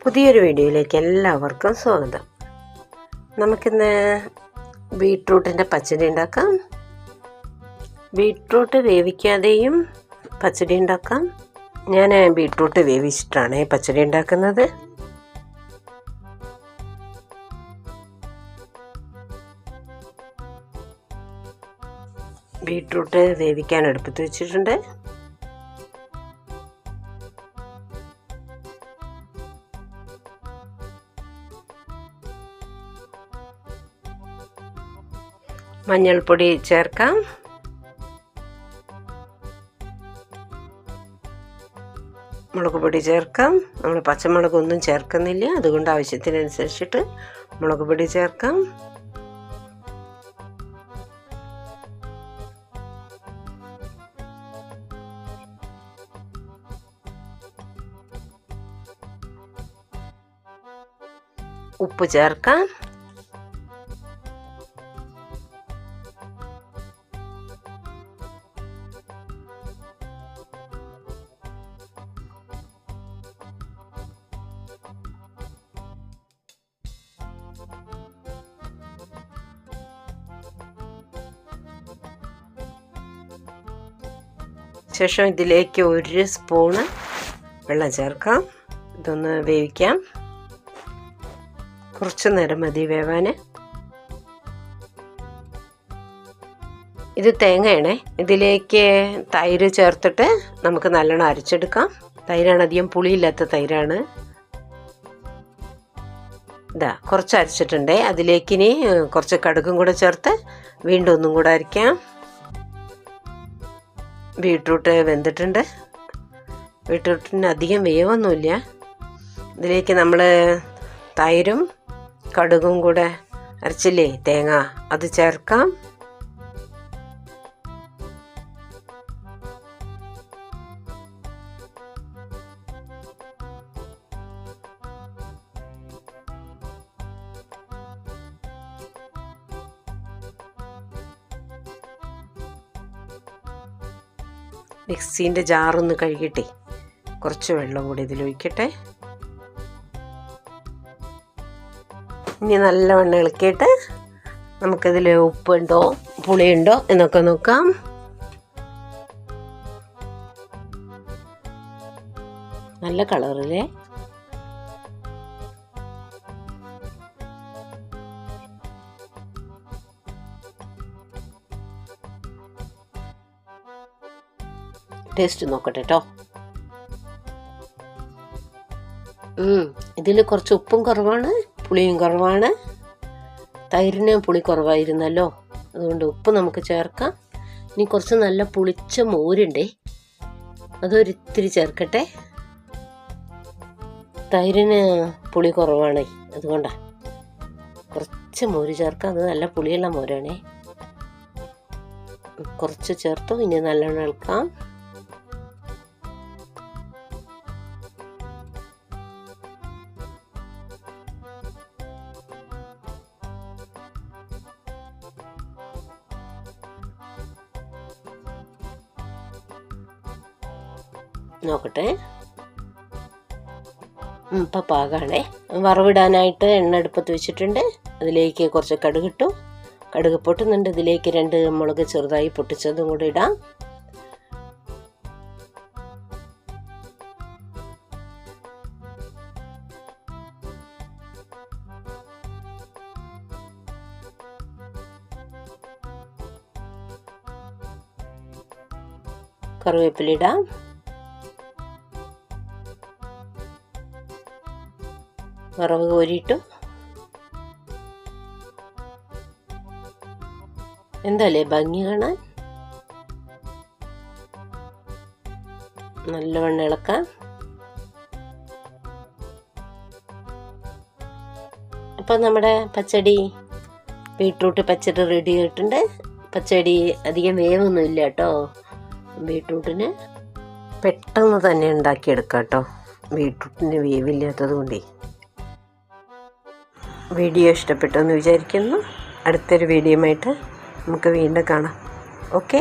പുതിയൊരു വീഡിയോയിലേക്ക് എല്ലാവർക്കും സ്വാഗതം. നമുക്കിന്ന് ബീട്രൂട്ടിൻ്റെ പച്ചടി ഉണ്ടാക്കാം. ബീട്രൂട്ട് വേവിക്കാതെയും പച്ചടി ഉണ്ടാക്കാം. ഞാൻ ബീട്രൂട്ട് വേവിച്ചിട്ടാണ് പച്ചടി ഉണ്ടാക്കുന്നത്. ബീട്രൂട്ട് വേവിക്കാൻ അടുപ്പത്ത് വെച്ചിട്ടുണ്ട്. മഞ്ഞൾപ്പൊടി ചേർക്കാം. മുളക് പൊടി ചേർക്കാം. നമ്മൾ പച്ചമുളകൊന്നും ചേർക്കുന്നില്ല, അതുകൊണ്ട് ആവശ്യത്തിനനുസരിച്ചിട്ട് മുളക് പൊടി ചേർക്കാം. ഉപ്പ് ചേർക്കാം. ശേഷം ഇതിലേക്ക് 1 സ്പൂണ് വെള്ളം ചേർക്കാം. ഇതൊന്ന് വേവിക്കാം. കുറച്ച് നേരം മതി വേവാൻ. ഇത് തേങ്ങയാണേ. ഇതിലേക്ക് തൈര് ചേർത്തിട്ട് നമുക്ക് നല്ലോണം അരച്ചെടുക്കാം. തൈരാണ്, അധികം പുളിയില്ലാത്ത തൈരാണ്. ഇതാ കുറച്ച് അരച്ചിട്ടുണ്ട്. അതിലേക്ക് ഇനി കുറച്ച് കടുകും കൂടെ ചേർത്ത് വീണ്ടും ഒന്നും കൂടെ അരയ്ക്കാം. ബീട്രൂട്ട് വെന്തിട്ടുണ്ട്. ബീട്രൂട്ടിന് അധികം വേവൊന്നുമില്ല. ഇതിലേക്ക് നമ്മൾ തൈരും കടുകും കൂടെ അരച്ചില്ലേ, തേങ്ങ, അത് ചേർക്കാം. മിക്സീൻ്റെ ജാറൊന്ന് കഴുകിട്ടെ കുറച്ച് വെള്ളം കൂടി ഇതിലൊഴിക്കട്ടെ. ഇനി നല്ലവണ്ണം ഇളക്കിയിട്ട് നമുക്കിതിൽ ഉപ്പുണ്ടോ പുളിയുണ്ടോ എന്നൊക്കെ നോക്കാം. നല്ല കളറില്ലേ. ടേസ്റ്റ് നോക്കട്ടെ കേട്ടോ. ഇതിൽ കുറച്ച് ഉപ്പും കുറവാണ്, പുളിയും കുറവാണ്. തൈരിന് പുളി കുറവായിരുന്നല്ലോ, അതുകൊണ്ട് ഉപ്പ് നമുക്ക് ചേർക്കാം. ഇനി കുറച്ച് നല്ല പുളിച്ച മോരുണ്ടേ, അതൊരിത്തിരി ചേർക്കട്ടെ. തൈരിന് പുളി കുറവാണേ, അതുകൊണ്ടാണ് കുറച്ച് മോര് ചേർക്കാം. അത് നല്ല പുളിയുള്ള മോരാണേ. കുറച്ച് ചേർത്തു. ഇനി നല്ലോണം ഇളക്കാം. നോക്കട്ടെ, ഇപ്പം പാകാണേ. വറവിടാനായിട്ട് എണ്ണ അടുപ്പത്ത് വെച്ചിട്ടുണ്ട്. അതിലേക്ക് കുറച്ച് കടുകിട്ടു. കടുക് പൊട്ടുന്നുണ്ട്. ഇതിലേക്ക് 2 മുളക് ചെറുതായി പൊട്ടിച്ചതും കൂടി ഇടാം. കറിവേപ്പില ഇടാം. വറവ് കോരിയിട്ടു. എന്താല്ലേ ഭംഗി കാണാൻ. നല്ലവണ്ണം ഇളക്കാം. അപ്പം നമ്മുടെ പച്ചടി, ബീട്രൂട്ട് പച്ചടി റെഡി ആയിട്ടുണ്ട്. പച്ചടി അധികം വേവൊന്നുമില്ല കേട്ടോ. ബീട്രൂട്ടിന് പെട്ടെന്ന് തന്നെ ഉണ്ടാക്കിയെടുക്കാം കേട്ടോ. ബീട്രൂട്ടിന് വേവില്ലാത്തത് കൊണ്ടേ. വീഡിയോ ഇഷ്ടപ്പെട്ടു എന്ന് വിചാരിക്കുന്നു. അടുത്തൊരു വീഡിയോയുമായിട്ട് നമുക്ക് വീണ്ടും കാണാം. ഓക്കെ.